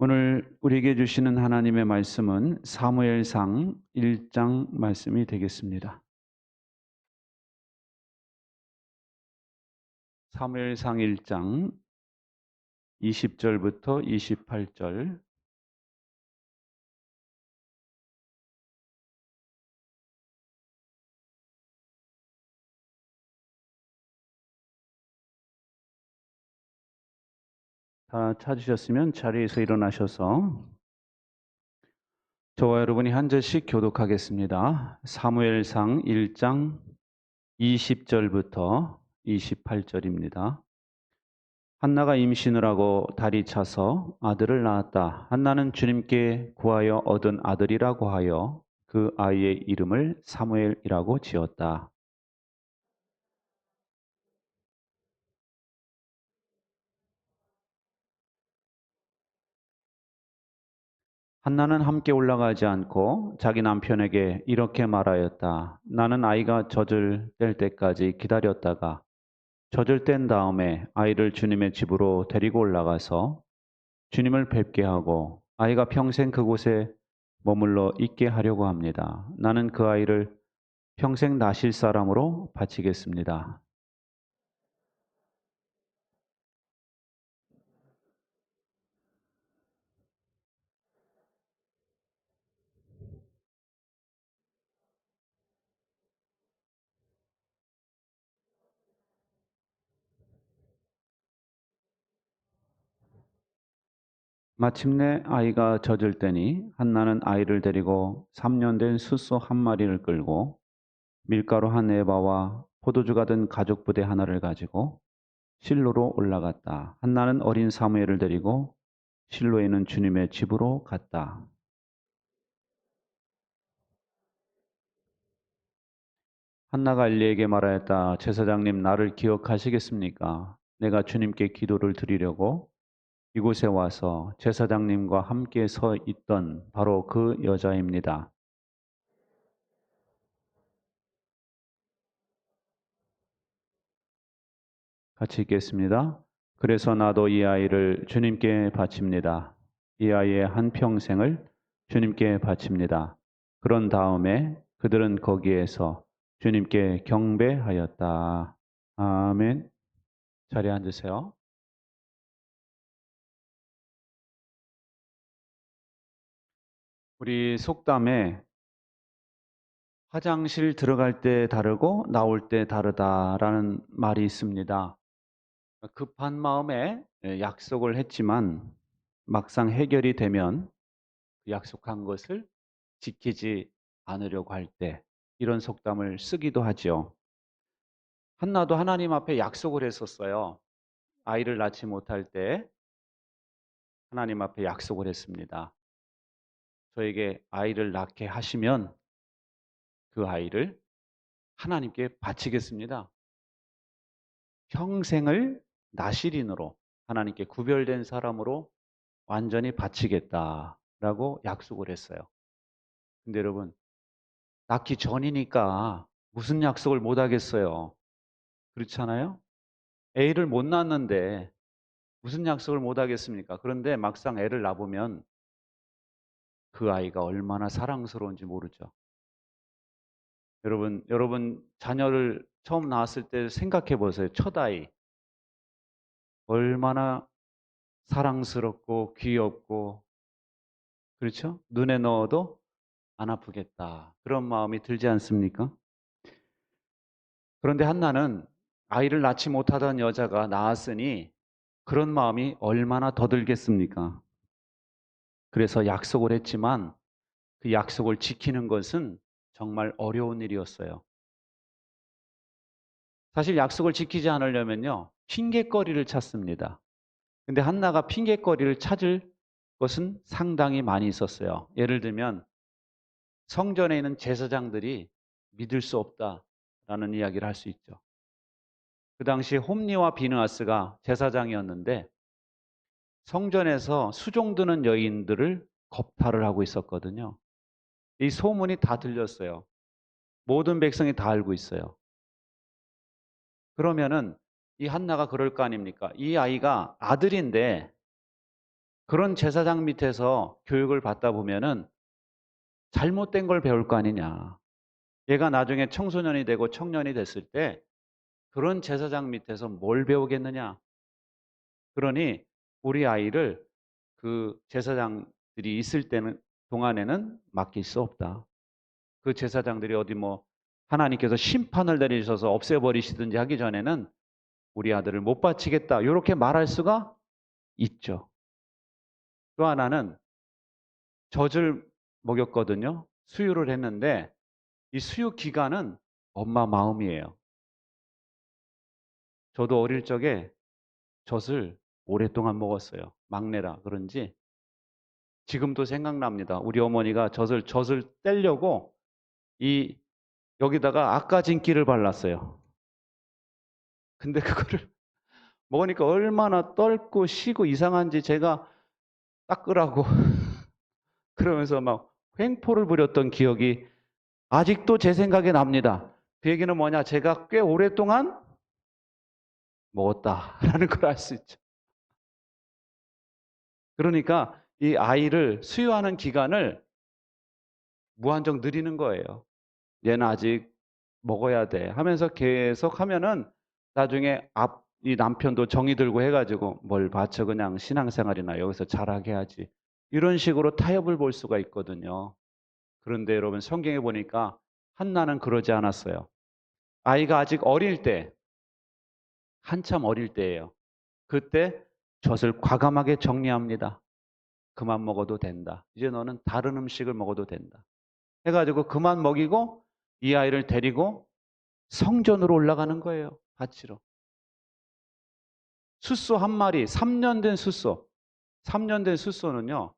오늘 우리에게 주시는 하나님의 말씀은 사무엘상 1장 말씀이 되겠습니다. 사무엘상 1장 20절부터 28절. 다 찾으셨으면 자리에서 일어나셔서 저와 여러분이 한 절씩 교독하겠습니다. 사무엘상 1장 20절부터 28절입니다. 한나가 임신을 하고 달이 차서 아들을 낳았다. 한나는 주님께 구하여 얻은 아들이라고 하여 그 아이의 이름을 사무엘이라고 지었다. 한나는 함께 올라가지 않고 자기 남편에게 이렇게 말하였다. 나는 아이가 젖을 뗄 때까지 기다렸다가 젖을 뗀 다음에 아이를 주님의 집으로 데리고 올라가서 주님을 뵙게 하고 아이가 평생 그곳에 머물러 있게 하려고 합니다. 나는 그 아이를 평생 나실 사람으로 바치겠습니다. 마침내 아이가 젖을 때니 한나는 아이를 데리고 3년 된 숫소 한 마리를 끌고 밀가루 한 에바와 포도주가 든 가죽 부대 하나를 가지고 실로로 올라갔다. 한나는 어린 사무엘을 데리고 실로에 있는 주님의 집으로 갔다. 한나가 엘리에게 말하였다. 제사장님 나를 기억하시겠습니까? 내가 주님께 기도를 드리려고 이곳에 와서 제사장님과 함께 서 있던 바로 그 여자입니다. 같이 읽겠습니다. 그래서 나도 이 아이를 주님께 바칩니다. 이 아이의 한평생을 주님께 바칩니다. 그런 다음에 그들은 거기에서 주님께 경배하였다. 아멘. 자리에 앉으세요. 우리 속담에 화장실 들어갈 때 다르고 나올 때 다르다라는 말이 있습니다. 급한 마음에 약속을 했지만 막상 해결이 되면 그 약속한 것을 지키지 않으려고 할 때 이런 속담을 쓰기도 하죠. 한나도 하나님 앞에 약속을 했었어요. 아이를 낳지 못할 때 하나님 앞에 약속을 했습니다. 저에게 아이를 낳게 하시면 그 아이를 하나님께 바치겠습니다. 평생을 나실인으로 하나님께 구별된 사람으로 완전히 바치겠다라고 약속을 했어요. 근데 여러분, 낳기 전이니까 무슨 약속을 못 하겠어요. 그렇잖아요? 애를 못 낳았는데 무슨 약속을 못 하겠습니까? 그런데 막상 애를 낳으면 그 아이가 얼마나 사랑스러운지 모르죠. 여러분 자녀를 처음 낳았을 때 생각해 보세요. 첫 아이. 얼마나 사랑스럽고 귀엽고 그렇죠? 눈에 넣어도 안 아프겠다. 그런 마음이 들지 않습니까? 그런데 한나는 아이를 낳지 못하던 여자가 낳았으니 그런 마음이 얼마나 더 들겠습니까? 그래서 약속을 했지만 그 약속을 지키는 것은 정말 어려운 일이었어요. 사실 약속을 지키지 않으려면요, 핑곗거리를 찾습니다. 근데 한나가 핑곗거리를 찾을 것은 상당히 많이 있었어요. 예를 들면 성전에 있는 제사장들이 믿을 수 없다라는 이야기를 할 수 있죠. 그 당시 홈리와 비느하스가 제사장이었는데 성전에서 수종드는 여인들을 겁탈을 하고 있었거든요. 이 소문이 다 들렸어요. 모든 백성이 다 알고 있어요. 그러면은 이 한나가 그럴 거 아닙니까? 이 아이가 아들인데 그런 제사장 밑에서 교육을 받다 보면은 잘못된 걸 배울 거 아니냐. 얘가 나중에 청소년이 되고 청년이 됐을 때 그런 제사장 밑에서 뭘 배우겠느냐. 그러니 우리 아이를 그 제사장들이 있을 때는 동안에는 맡길 수 없다. 그 제사장들이 어디 뭐 하나님께서 심판을 내리셔서 없애버리시든지 하기 전에는 우리 아들을 못 바치겠다. 이렇게 말할 수가 있죠. 또 하나는 젖을 먹였거든요. 수유를 했는데 이 수유 기간은 엄마 마음이에요. 저도 어릴 적에 젖을 오랫동안 먹었어요. 막내라 그런지 지금도 생각납니다. 우리 어머니가 젖을 떼려고 이 여기다가 악가진기를 발랐어요. 근데 그거를 먹으니까 얼마나 떫고 시고 이상한지 제가 닦으라고 그러면서 막 횡포를 부렸던 기억이 아직도 제 생각에 납니다. 그 얘기는 뭐냐? 제가 꽤 오랫동안 먹었다라는 걸 알 수 있죠. 그러니까 이 아이를 수유하는 기간을 무한정 늘리는 거예요. 얘는 아직 먹어야 돼 하면서 계속 하면은 나중에 이 남편도 정이 들고 해가지고 뭘 바쳐 그냥 신앙생활이나 여기서 잘하게 하지. 이런 식으로 타협을 볼 수가 있거든요. 그런데 여러분 성경에 보니까 한나는 그러지 않았어요. 아이가 아직 어릴 때, 한참 어릴 때예요. 그때 젖을 과감하게 정리합니다. 그만 먹어도 된다. 이제 너는 다른 음식을 먹어도 된다. 해가지고 그만 먹이고 이 아이를 데리고 성전으로 올라가는 거예요. 바치러. 숫소 한 마리, 3년 된 숫소. 3년 된 숫소는요,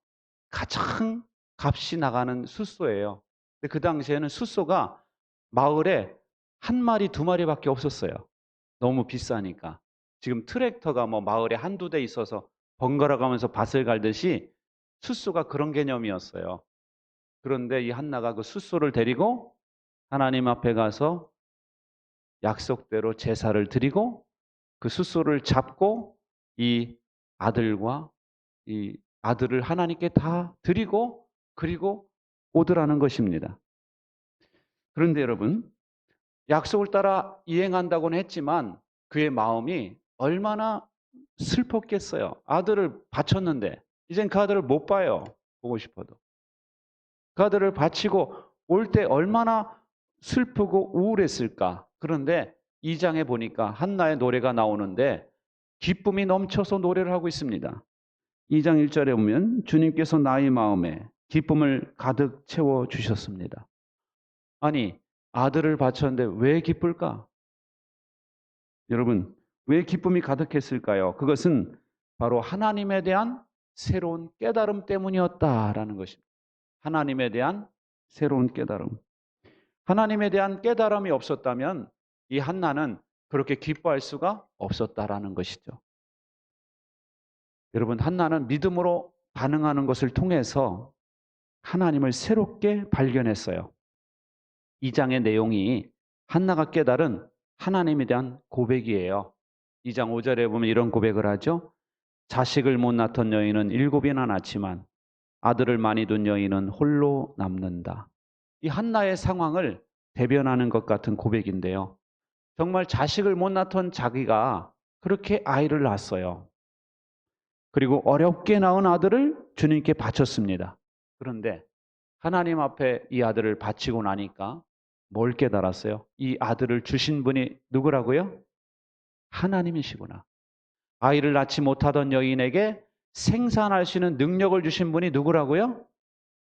가장 값이 나가는 숫소예요. 근데 그 당시에는 숫소가 마을에 한 마리, 두 마리밖에 없었어요. 너무 비싸니까. 지금 트랙터가 뭐 마을에 한두 대 있어서 번갈아 가면서 밭을 갈듯이 숫소가 그런 개념이었어요. 그런데 이 한나가 그 숫소를 데리고 하나님 앞에 가서 약속대로 제사를 드리고 그 숫소를 잡고 이 아들과 이 아들을 하나님께 다 드리고 그리고 오더라는 것입니다. 그런데 여러분, 약속을 따라 이행한다고는 했지만 그의 마음이 얼마나 슬펐겠어요. 아들을 바쳤는데 이젠 그 아들을 못 봐요. 보고 싶어도. 그 아들을 바치고 올 때 얼마나 슬프고 우울했을까. 그런데 2장에 보니까 한나의 노래가 나오는데 기쁨이 넘쳐서 노래를 하고 있습니다. 2장 1절에 보면 주님께서 나의 마음에 기쁨을 가득 채워 주셨습니다. 아니, 아들을 바쳤는데 왜 기쁠까? 여러분, 왜 기쁨이 가득했을까요? 그것은 바로 하나님에 대한 새로운 깨달음 때문이었다라는 것입니다. 하나님에 대한 새로운 깨달음. 하나님에 대한 깨달음이 없었다면 이 한나는 그렇게 기뻐할 수가 없었다라는 것이죠. 여러분, 한나는 믿음으로 반응하는 것을 통해서 하나님을 새롭게 발견했어요. 2장의 내용이 한나가 깨달은 하나님에 대한 고백이에요. 2장 5절에 보면 이런 고백을 하죠. 자식을 못 낳던 여인은 7이나 낳지만 아들을 많이 둔 여인은 홀로 남는다. 이 한나의 상황을 대변하는 것 같은 고백인데요. 정말 자식을 못 낳던 자기가 그렇게 아이를 낳았어요. 그리고 어렵게 낳은 아들을 주님께 바쳤습니다. 그런데 하나님 앞에 이 아들을 바치고 나니까 뭘 깨달았어요? 이 아들을 주신 분이 누구라고요? 하나님이시구나. 아이를 낳지 못하던 여인에게 생산할 수 있는 능력을 주신 분이 누구라고요?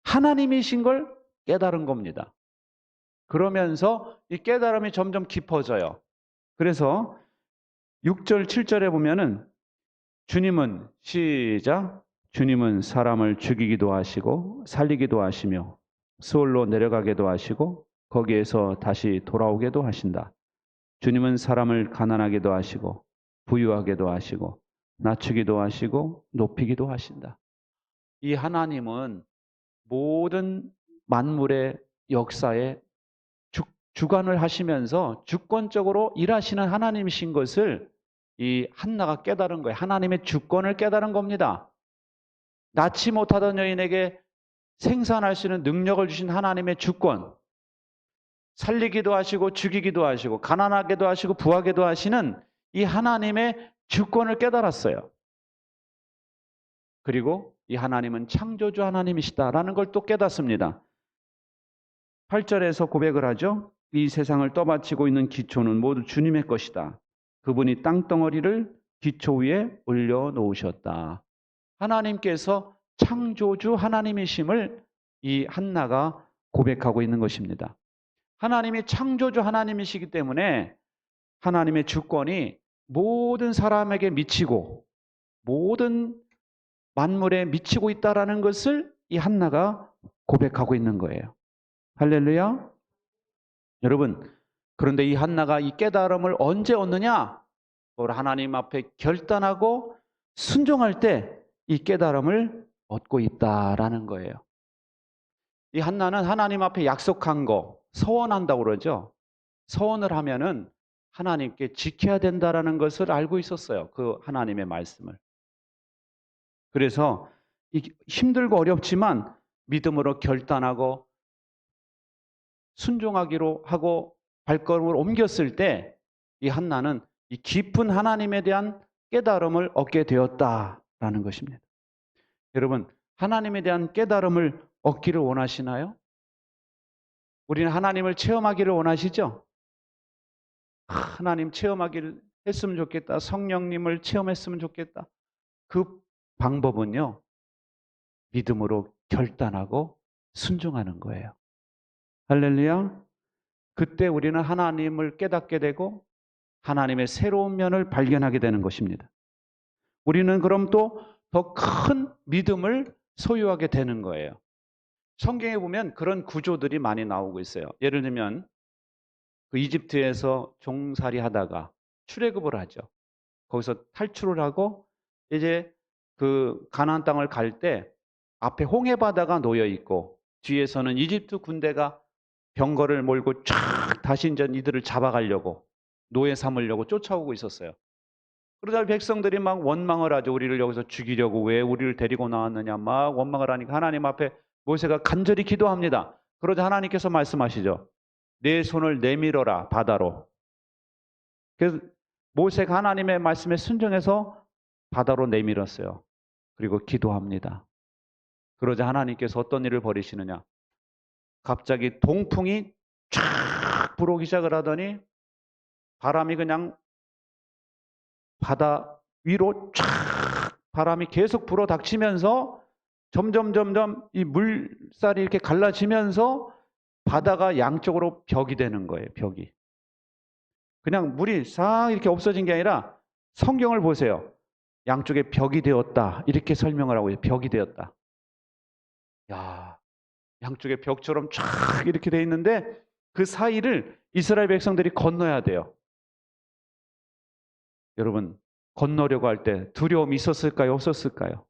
하나님이신 걸 깨달은 겁니다. 그러면서 이 깨달음이 점점 깊어져요. 그래서 6절, 7절에 보면은 주님은 시작 주님은 사람을 죽이기도 하시고 살리기도 하시며 수월로 내려가게도 하시고 거기에서 다시 돌아오게도 하신다. 주님은 사람을 가난하게도 하시고 부유하게도 하시고 낮추기도 하시고 높이기도 하신다. 이 하나님은 모든 만물의 역사에 주관을 하시면서 주권적으로 일하시는 하나님이신 것을 이 한나가 깨달은 거예요. 하나님의 주권을 깨달은 겁니다. 낳지 못하던 여인에게 생산할 수 있는 능력을 주신 하나님의 주권, 살리기도 하시고 죽이기도 하시고 가난하게도 하시고 부하게도 하시는 이 하나님의 주권을 깨달았어요. 그리고 이 하나님은 창조주 하나님이시다라는 걸 또 깨닫습니다. 8절에서 고백을 하죠. 이 세상을 떠받치고 있는 기초는 모두 주님의 것이다. 그분이 땅덩어리를 기초 위에 올려놓으셨다. 하나님께서 창조주 하나님이심을 이 한나가 고백하고 있는 것입니다. 하나님이 창조주 하나님이시기 때문에 하나님의 주권이 모든 사람에게 미치고 모든 만물에 미치고 있다라는 것을 이 한나가 고백하고 있는 거예요. 할렐루야. 여러분, 그런데 이 한나가 이 깨달음을 언제 얻느냐? 하나님 앞에 결단하고 순종할 때 이 깨달음을 얻고 있다라는 거예요. 이 한나는 하나님 앞에 약속한 거, 서원한다고 그러죠. 서원을 하면은 하나님께 지켜야 된다라는 것을 알고 있었어요. 그 하나님의 말씀을. 그래서 힘들고 어렵지만 믿음으로 결단하고 순종하기로 하고 발걸음을 옮겼을 때 이 한나는 이 깊은 하나님에 대한 깨달음을 얻게 되었다라는 것입니다. 여러분, 하나님에 대한 깨달음을 얻기를 원하시나요? 우리는 하나님을 체험하기를 원하시죠? 하나님 체험하기를 했으면 좋겠다. 성령님을 체험했으면 좋겠다. 그 방법은요, 믿음으로 결단하고 순종하는 거예요. 할렐루야. 그때 우리는 하나님을 깨닫게 되고 하나님의 새로운 면을 발견하게 되는 것입니다. 우리는 그럼 또 더 큰 믿음을 소유하게 되는 거예요. 성경에 보면 그런 구조들이 많이 나오고 있어요. 예를 들면 그 이집트에서 종살이 하다가 출애굽을 하죠. 거기서 탈출을 하고 이제 그 가나안 땅을 갈 때 앞에 홍해 바다가 놓여 있고 뒤에서는 이집트 군대가 병거를 몰고 쫙 다시 이제 이들을 잡아가려고 노예 삼으려고 쫓아오고 있었어요. 그러다 백성들이 막 원망을 하죠. 우리를 여기서 죽이려고 왜 우리를 데리고 나왔느냐 막 원망을 하니까 하나님 앞에 모세가 간절히 기도합니다. 그러자 하나님께서 말씀하시죠. 내 손을 내밀어라 바다로. 그래서 모세가 하나님의 말씀에 순종해서 바다로 내밀었어요. 그리고 기도합니다. 그러자 하나님께서 어떤 일을 벌이시느냐. 갑자기 동풍이 쫙 불어오기 시작을 하더니 바람이 그냥 바다 위로 쫙 바람이 계속 불어 닥치면서 점점 이 물살이 이렇게 갈라지면서 바다가 양쪽으로 벽이 되는 거예요. 벽이. 그냥 물이 싹 이렇게 없어진 게 아니라 성경을 보세요. 양쪽에 벽이 되었다. 이렇게 설명을 하고 있어요. 벽이 되었다. 야, 양쪽에 벽처럼 쫙 이렇게 돼 있는데 그 사이를 이스라엘 백성들이 건너야 돼요. 여러분, 건너려고 할 때 두려움이 있었을까요? 없었을까요?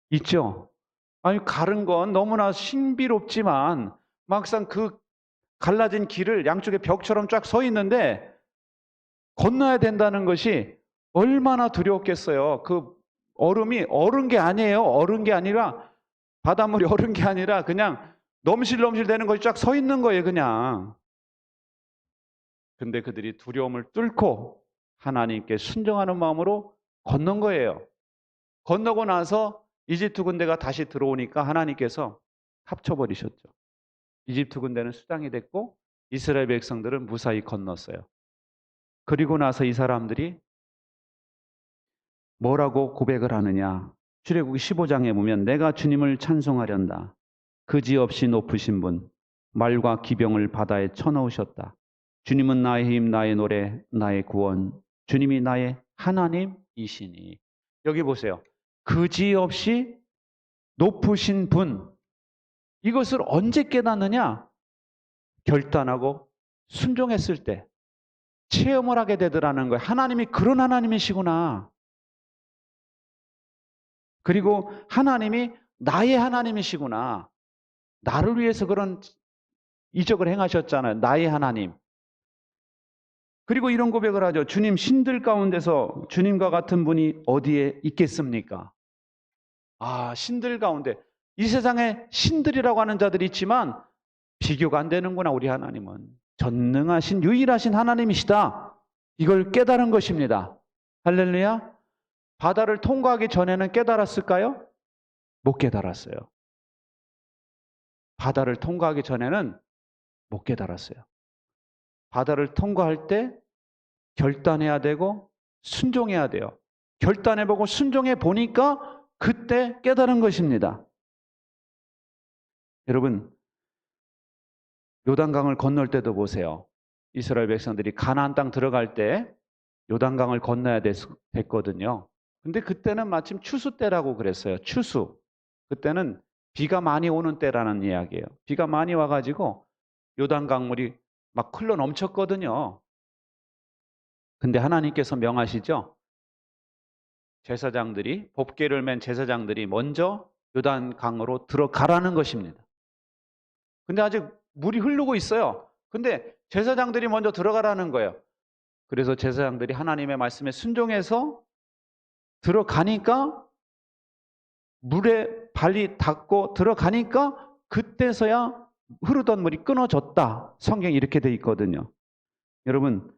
있죠? 아니, 가른 건 너무나 신비롭지만 막상 그 갈라진 길을 양쪽에 벽처럼 쫙 서 있는데 건너야 된다는 것이 얼마나 두려웠겠어요. 그 얼음이 얼은 게 아니에요. 얼은 게 아니라 바닷물이 얼은 게 아니라 그냥 넘실넘실 되는 것이 쫙 서 있는 거예요. 그냥. 근데 그들이 두려움을 뚫고 하나님께 순종하는 마음으로 건넌 거예요. 건너고 나서 이집트 군대가 다시 들어오니까 하나님께서 합쳐버리셨죠. 이집트 군대는 수장이 됐고 이스라엘 백성들은 무사히 건넜어요. 그리고 나서 이 사람들이 뭐라고 고백을 하느냐. 출애굽기 15장에 보면 내가 주님을 찬송하련다. 그지없이 높으신 분, 말과 기병을 바다에 쳐넣으셨다. 주님은 나의 힘, 나의 노래, 나의 구원. 주님이 나의 하나님이시니. 여기 보세요. 그지없이 높으신 분. 이것을 언제 깨닫느냐? 결단하고 순종했을 때 체험을 하게 되더라는 거예요. 하나님이 그런 하나님이시구나. 그리고 하나님이 나의 하나님이시구나. 나를 위해서 그런 이적을 행하셨잖아요. 나의 하나님. 그리고 이런 고백을 하죠. 주님, 신들 가운데서 주님과 같은 분이 어디에 있겠습니까? 신들 가운데 이 세상에 신들이라고 하는 자들이 있지만 비교가 안 되는구나. 우리 하나님은 전능하신 유일하신 하나님이시다. 이걸 깨달은 것입니다. 할렐루야. 바다를 통과하기 전에는 깨달았을까요? 못 깨달았어요. 바다를 통과하기 전에는 못 깨달았어요. 바다를 통과할 때 결단해야 되고 순종해야 돼요. 결단해보고 순종해 보니까 그때 깨달은 것입니다. 여러분, 요단강을 건널 때도 보세요. 이스라엘 백성들이 가나안 땅 들어갈 때 요단강을 건너야 됐거든요. 근데 그때는 마침 추수 때라고 그랬어요. 추수. 그때는 비가 많이 오는 때라는 이야기예요. 비가 많이 와가지고 요단강물이 막 흘러 넘쳤거든요. 근데 하나님께서 명하시죠. 제사장들이, 법궤를 맨 제사장들이 먼저 요단강으로 들어가라는 것입니다. 근데 아직 물이 흐르고 있어요. 근데 제사장들이 먼저 들어가라는 거예요. 그래서 제사장들이 하나님의 말씀에 순종해서 들어가니까 물에 발이 닿고 들어가니까 그때서야 흐르던 물이 끊어졌다. 성경이 이렇게 돼 있거든요. 여러분,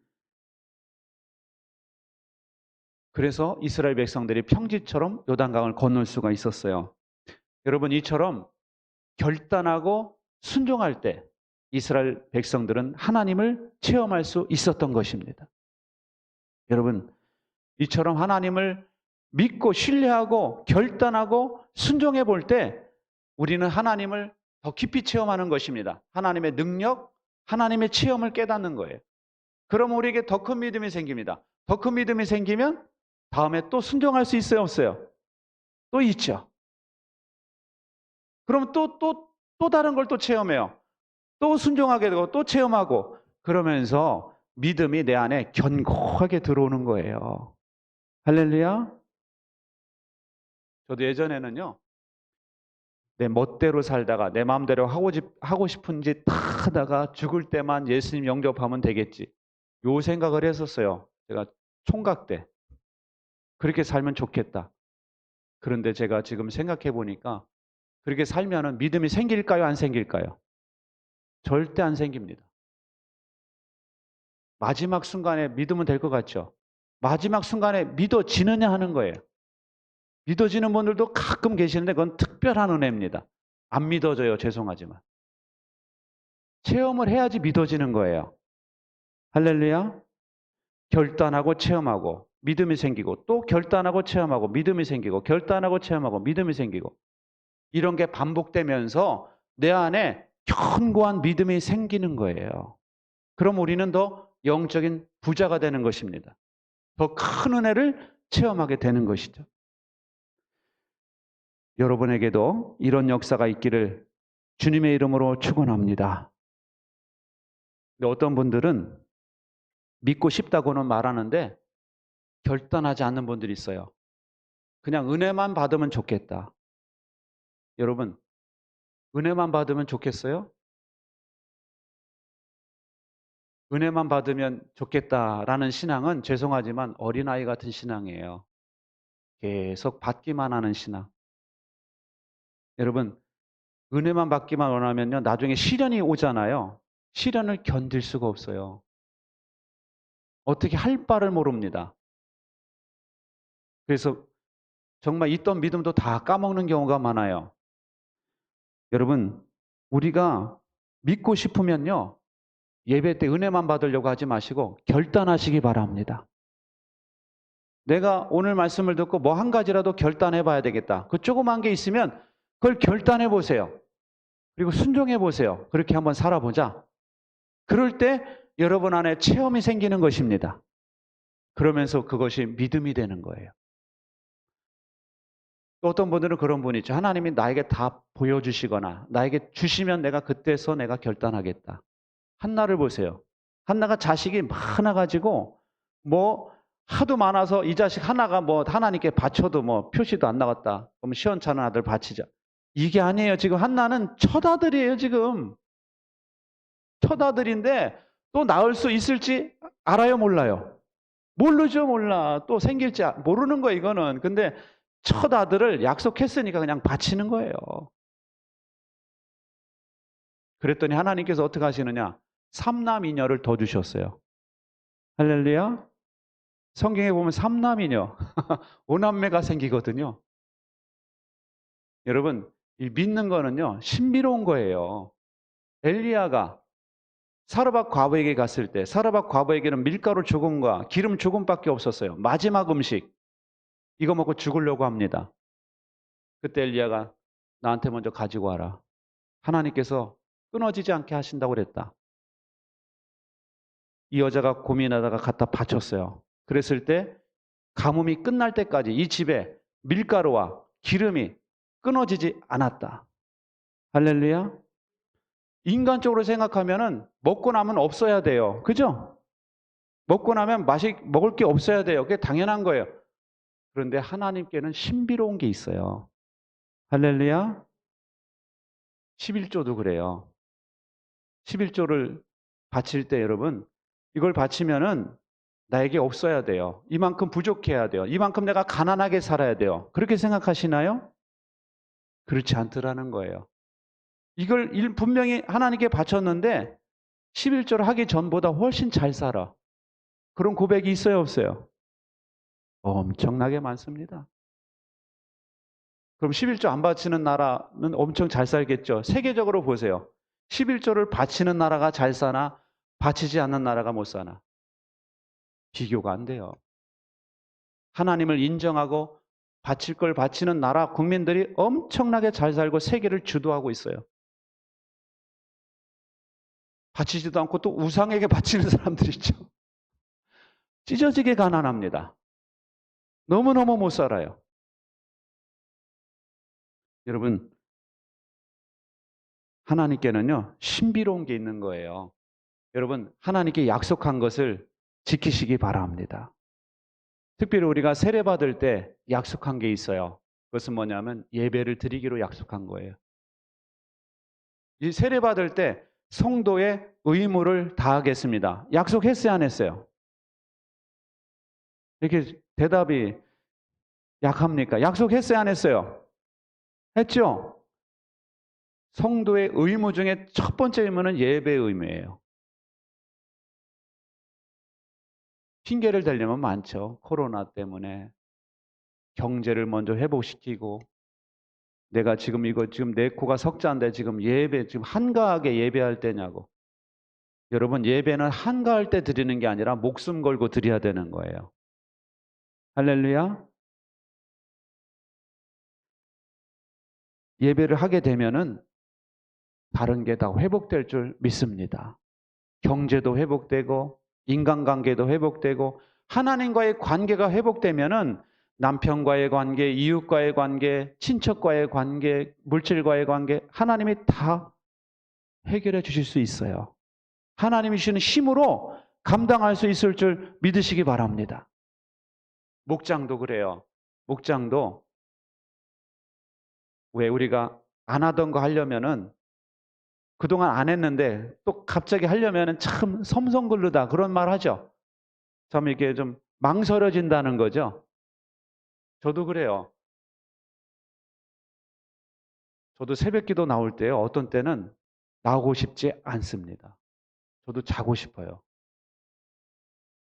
그래서 이스라엘 백성들이 평지처럼 요단강을 건널 수가 있었어요. 여러분, 이처럼 결단하고 순종할 때 이스라엘 백성들은 하나님을 체험할 수 있었던 것입니다. 여러분, 이처럼 하나님을 믿고 신뢰하고 결단하고 순종해 볼 때 우리는 하나님을 더 깊이 체험하는 것입니다. 하나님의 능력, 하나님의 체험을 깨닫는 거예요. 그러면 우리에게 더 큰 믿음이 생깁니다. 더 큰 믿음이 생기면 다음에 또 순종할 수 있어요, 없어요? 또 있죠. 그럼 또 다른 걸 또 체험해요. 또 순종하게 되고 또 체험하고 그러면서 믿음이 내 안에 견고하게 들어오는 거예요. 할렐루야. 저도 예전에는요. 내 멋대로 살다가 내 마음대로 하고 싶은 짓 다 하다가 죽을 때만 예수님 영접하면 되겠지. 요 생각을 했었어요. 제가 총각 때. 그렇게 살면 좋겠다. 그런데 제가 지금 생각해 보니까 그렇게 살면은 믿음이 생길까요? 안 생길까요? 절대 안 생깁니다. 마지막 순간에 믿으면 될 것 같죠? 마지막 순간에 믿어지느냐 하는 거예요. 믿어지는 분들도 가끔 계시는데 그건 특별한 은혜입니다. 안 믿어져요. 죄송하지만. 체험을 해야지 믿어지는 거예요. 할렐루야. 결단하고 체험하고 믿음이 생기고 또 결단하고 체험하고 믿음이 생기고 결단하고 체험하고 믿음이 생기고 이런 게 반복되면서 내 안에 견고한 믿음이 생기는 거예요. 그럼 우리는 더 영적인 부자가 되는 것입니다. 더 큰 은혜를 체험하게 되는 것이죠. 여러분에게도 이런 역사가 있기를 주님의 이름으로 축원합니다. 근데 어떤 분들은 믿고 싶다고는 말하는데 결단하지 않는 분들이 있어요. 그냥 은혜만 받으면 좋겠다. 여러분, 은혜만 받으면 좋겠어요? 은혜만 받으면 좋겠다라는 신앙은 죄송하지만 어린아이 같은 신앙이에요. 계속 받기만 하는 신앙. 여러분, 은혜만 받기만 원하면요. 나중에 시련이 오잖아요. 시련을 견딜 수가 없어요. 어떻게 할 바를 모릅니다. 그래서 정말 있던 믿음도 다 까먹는 경우가 많아요. 여러분, 우리가 믿고 싶으면요. 예배 때 은혜만 받으려고 하지 마시고 결단하시기 바랍니다. 내가 오늘 말씀을 듣고 뭐 한 가지라도 결단해 봐야 되겠다. 그 조그만 게 있으면 그걸 결단해 보세요. 그리고 순종해 보세요. 그렇게 한번 살아보자. 그럴 때 여러분 안에 체험이 생기는 것입니다. 그러면서 그것이 믿음이 되는 거예요. 또 어떤 분들은 그런 분이 있죠. 하나님이 나에게 다 보여주시거나 나에게 주시면 내가 그때서 내가 결단하겠다. 한나를 보세요. 한나가 자식이 많아가지고 뭐 하도 많아서 이 자식 하나가 뭐 하나님께 바쳐도 뭐 표시도 안 나갔다. 그럼 시원찮은 아들 바치자. 이게 아니에요. 지금 한나는 첫 아들이에요. 지금 첫 아들인데 또 낳을 수 있을지 알아요? 몰라요? 모르죠. 몰라. 또 생길지 모르는 거예요. 이거는. 근데 첫 아들을 약속했으니까 그냥 바치는 거예요. 그랬더니 하나님께서 어떻게 하시느냐? 삼남이녀를 더 주셨어요. 할렐루야. 성경에 보면 삼남이녀, 오남매가 생기거든요. 여러분, 이 믿는 거는요, 신비로운 거예요. 엘리야가 사르밧 과부에게 갔을 때 사르밧 과부에게는 밀가루 조금과 기름 조금밖에 없었어요. 마지막 음식. 이거 먹고 죽으려고 합니다. 그때 엘리야가 나한테 먼저 가지고 와라. 하나님께서 끊어지지 않게 하신다고 그랬다. 이 여자가 고민하다가 갖다 바쳤어요. 그랬을 때 가뭄이 끝날 때까지 이 집에 밀가루와 기름이 끊어지지 않았다. 할렐루야. 인간적으로 생각하면은 먹고 나면 없어야 돼요. 그죠? 먹고 나면 먹을 게 없어야 돼요. 그게 당연한 거예요. 그런데 하나님께는 신비로운 게 있어요. 할렐루야. 11조도 그래요. 11조를 바칠 때 여러분, 이걸 바치면은 나에게 없어야 돼요. 이만큼 부족해야 돼요. 이만큼 내가 가난하게 살아야 돼요. 그렇게 생각하시나요? 그렇지 않더라는 거예요. 이걸 분명히 하나님께 바쳤는데 11조를 하기 전보다 훨씬 잘 살아. 그런 고백이 있어요, 없어요? 엄청나게 많습니다. 그럼 11조 안 바치는 나라는 엄청 잘 살겠죠. 세계적으로 보세요. 11조를 바치는 나라가 잘 사나 바치지 않는 나라가 못 사나? 비교가 안 돼요. 하나님을 인정하고 바칠 걸 바치는 나라 국민들이 엄청나게 잘 살고 세계를 주도하고 있어요. 바치지도 않고 또 우상에게 바치는 사람들이 있죠. 찢어지게 가난합니다. 너무너무 못 살아요. 여러분, 하나님께는요, 신비로운 게 있는 거예요. 여러분, 하나님께 약속한 것을 지키시기 바랍니다. 특별히 우리가 세례받을 때 약속한 게 있어요. 그것은 뭐냐면 예배를 드리기로 약속한 거예요. 이 세례받을 때 성도의 의무를 다하겠습니다. 약속했어요, 안 했어요? 이렇게 대답이 약합니까? 약속했어요, 안 했어요? 했죠? 성도의 의무 중에 첫 번째 의무는 예배의 의무예요. 핑계를 대려면 많죠. 코로나 때문에 경제를 먼저 회복시키고 내가 지금 내 코가 석자인데 지금 지금 한가하게 예배할 때냐고. 여러분, 예배는 한가할 때 드리는 게 아니라 목숨 걸고 드려야 되는 거예요. 할렐루야. 예배를 하게 되면은 다른 게 다 회복될 줄 믿습니다. 경제도 회복되고 인간관계도 회복되고 하나님과의 관계가 회복되면은 남편과의 관계, 이웃과의 관계, 친척과의 관계, 물질과의 관계 하나님이 다 해결해 주실 수 있어요. 하나님이 주시는 힘으로 감당할 수 있을 줄 믿으시기 바랍니다. 목장도 그래요. 목장도 왜 우리가 안 하던 거 하려면은 그동안 안 했는데 또 갑자기 하려면은 참 섬성글르다 그런 말 하죠. 참 이게 좀 망설여진다는 거죠. 저도 그래요. 저도 새벽기도 나올 때요. 어떤 때는 나오고 싶지 않습니다. 저도 자고 싶어요.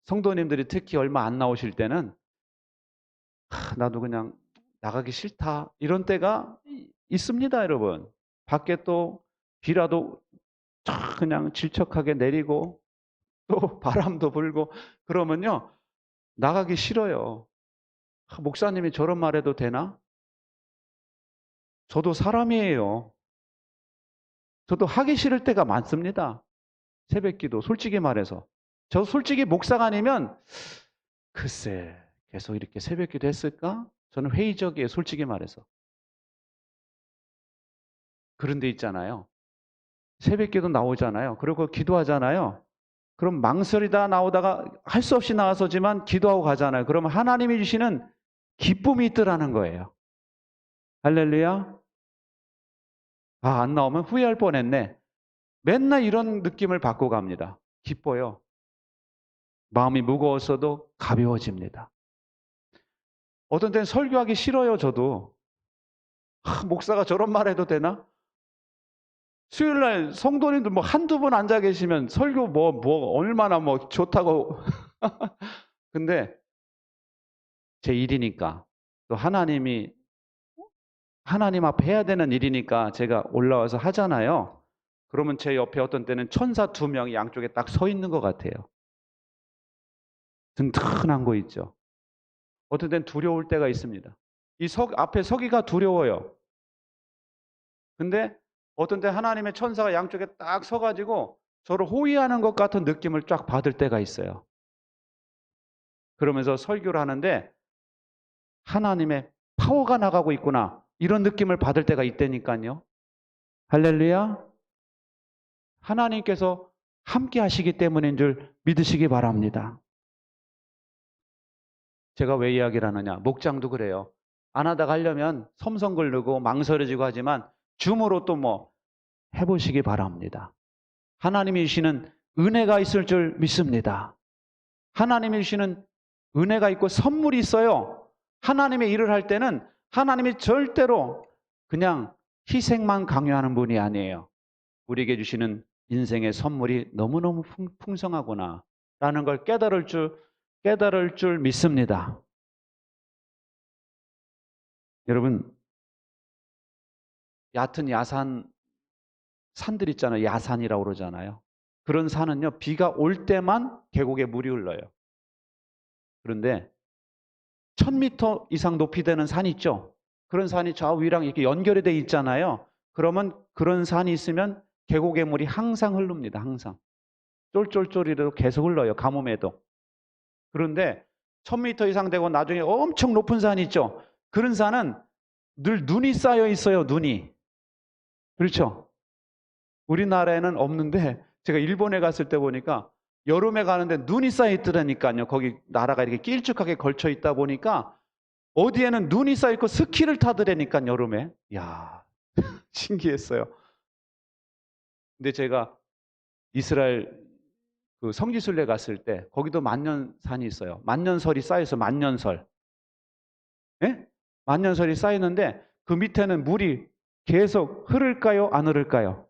성도님들이 특히 얼마 안 나오실 때는 나도 그냥 나가기 싫다. 이런 때가 있습니다, 여러분. 밖에 또 비라도 쫙 그냥 질척하게 내리고 또 바람도 불고 그러면요. 나가기 싫어요. 목사님이 저런 말 해도 되나? 저도 사람이에요. 저도 하기 싫을 때가 많습니다. 새벽기도 솔직히 말해서. 저 솔직히 목사가 아니면 글쎄 계속 이렇게 새벽기도 했을까? 저는 회의적이에요. 솔직히 말해서. 그런 데 있잖아요. 새벽기도 나오잖아요. 그리고 기도하잖아요. 그럼 망설이다 나오다가 할 수 없이 나와서지만 기도하고 가잖아요. 그러면 하나님이 주시는 기쁨이 있더라는 거예요. 할렐루야. 아, 안 나오면 후회할 뻔했네. 맨날 이런 느낌을 받고 갑니다. 기뻐요. 마음이 무거웠어도 가벼워집니다. 어떤 때는 설교하기 싫어요, 저도. 목사가 저런 말 해도 되나? 수요일 날 성도님들 뭐 한두 분 앉아 계시면 설교 얼마나 좋다고. 근데 제 일이니까, 또 하나님 앞에 해야 되는 일이니까 제가 올라와서 하잖아요. 그러면 제 옆에 어떤 때는 천사 2명이 양쪽에 딱 서 있는 것 같아요. 든든한 거 있죠. 어떤 때는 두려울 때가 있습니다. 앞에 서기가 두려워요. 근데 어떤 때 하나님의 천사가 양쪽에 딱 서가지고 저를 호위하는 것 같은 느낌을 쫙 받을 때가 있어요. 그러면서 설교를 하는데 하나님의 파워가 나가고 있구나, 이런 느낌을 받을 때가 있다니까요. 할렐루야. 하나님께서 함께 하시기 때문인 줄 믿으시기 바랍니다. 제가 왜 이야기를 하느냐, 목장도 그래요. 안 하다가 하려면 섬성글르고 망설여지고 하지만 줌으로 또 해보시기 바랍니다. 하나님이 주시는 은혜가 있을 줄 믿습니다. 하나님이 주시는 은혜가 있고 선물이 있어요. 하나님의 일을 할 때는 하나님이 절대로 그냥 희생만 강요하는 분이 아니에요. 우리에게 주시는 인생의 선물이 너무너무 풍성하구나 라는 걸 깨달을 줄 믿습니다. 여러분, 얕은 산들 있잖아요. 야산이라고 그러잖아요. 그런 산은요, 비가 올 때만 계곡에 물이 흘러요. 그런데 1000m 이상 높이 되는 산이 있죠. 그런 산이 좌우위랑 이렇게 연결이 돼 있잖아요. 그러면 그런 산이 있으면 계곡의 물이 항상 흐릅니다. 항상. 쫄쫄쫄이로 계속 흘러요. 가뭄에도. 그런데 1000m 이상 되고 나중에 엄청 높은 산이 있죠. 그런 산은 늘 눈이 쌓여 있어요. 눈이. 그렇죠? 우리나라에는 없는데 제가 일본에 갔을 때 보니까 여름에 가는데 눈이 쌓여 있더라니까요. 거기 나라가 이렇게 길쭉하게 걸쳐 있다 보니까 어디에는 눈이 쌓여 있고 스키를 타더라니까 여름에. 야, 신기했어요. 근데 제가 이스라엘 그 성지순례 갔을 때 거기도 만년산이 있어요. 만년설이 쌓여서 만년설. 예? 만년설이 쌓이는데 그 밑에는 물이 계속 흐를까요? 안 흐를까요?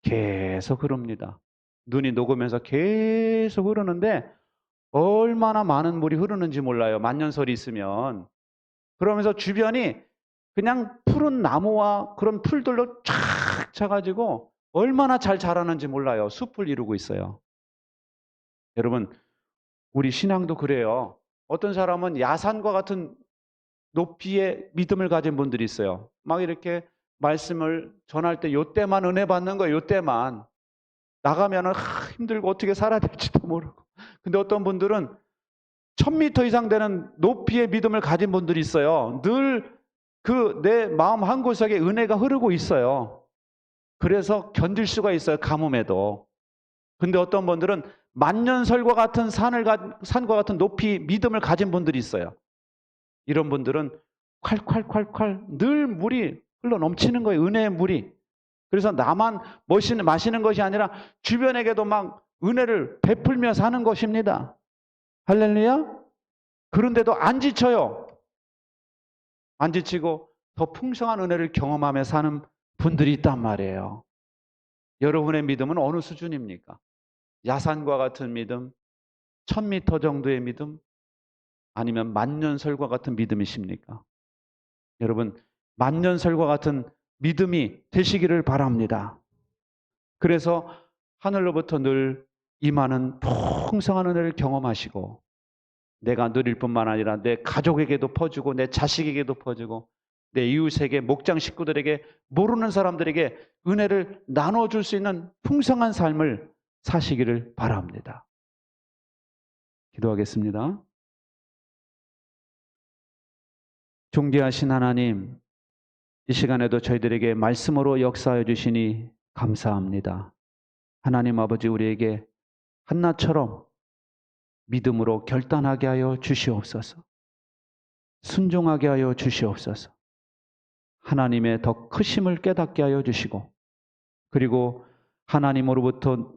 계속 흐릅니다. 눈이 녹으면서 계속 흐르는데 얼마나 많은 물이 흐르는지 몰라요. 만년설이 있으면. 그러면서 주변이 그냥 푸른 나무와 그런 풀들로 쫙 차가지고 얼마나 잘 자라는지 몰라요. 숲을 이루고 있어요. 여러분, 우리 신앙도 그래요. 어떤 사람은 야산과 같은 높이의 믿음을 가진 분들이 있어요. 막 이렇게 말씀을 전할 때 요때만 은혜 받는 거예요. 요때만. 나가면은 힘들고 어떻게 살아야 될지도 모르고. 근데 어떤 분들은 1000m 이상 되는 높이의 믿음을 가진 분들이 있어요. 늘 내 마음 한 구석에 은혜가 흐르고 있어요. 그래서 견딜 수가 있어요. 가뭄에도. 근데 어떤 분들은 만년설과 같은 산과 같은 높이 믿음을 가진 분들이 있어요. 이런 분들은 콸콸콸콸 늘 물이 흘러 넘치는 거예요. 은혜의 물이. 그래서 나만 마시는 것이 아니라 주변에게도 막 은혜를 베풀며 사는 것입니다. 할렐루야. 그런데도 안 지쳐요. 안 지치고 더 풍성한 은혜를 경험하며 사는 분들이 있단 말이에요. 여러분의 믿음은 어느 수준입니까? 야산과 같은 믿음, 1000m 정도의 믿음, 아니면 만년설과 같은 믿음이십니까? 여러분, 만년설과 같은 믿음이 되시기를 바랍니다. 그래서 하늘로부터 늘 임하는 풍성한 은혜를 경험하시고 내가 누릴 뿐만 아니라 내 가족에게도 퍼주고 내 자식에게도 퍼주고 내 이웃에게, 목장 식구들에게, 모르는 사람들에게 은혜를 나눠줄 수 있는 풍성한 삶을 사시기를 바랍니다. 기도하겠습니다. 존귀하신 하나님, 이 시간에도 저희들에게 말씀으로 역사해 주시니 감사합니다. 하나님 아버지, 우리에게 한나처럼 믿음으로 결단하게 하여 주시옵소서. 순종하게 하여 주시옵소서. 하나님의 더 크심을 깨닫게 하여 주시고, 그리고 하나님으로부터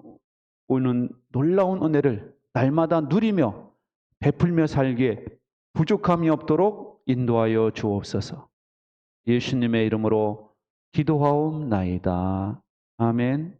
오는 놀라운 은혜를 날마다 누리며 베풀며 살기에 부족함이 없도록 인도하여 주옵소서. 예수님의 이름으로 기도하옵나이다. 아멘.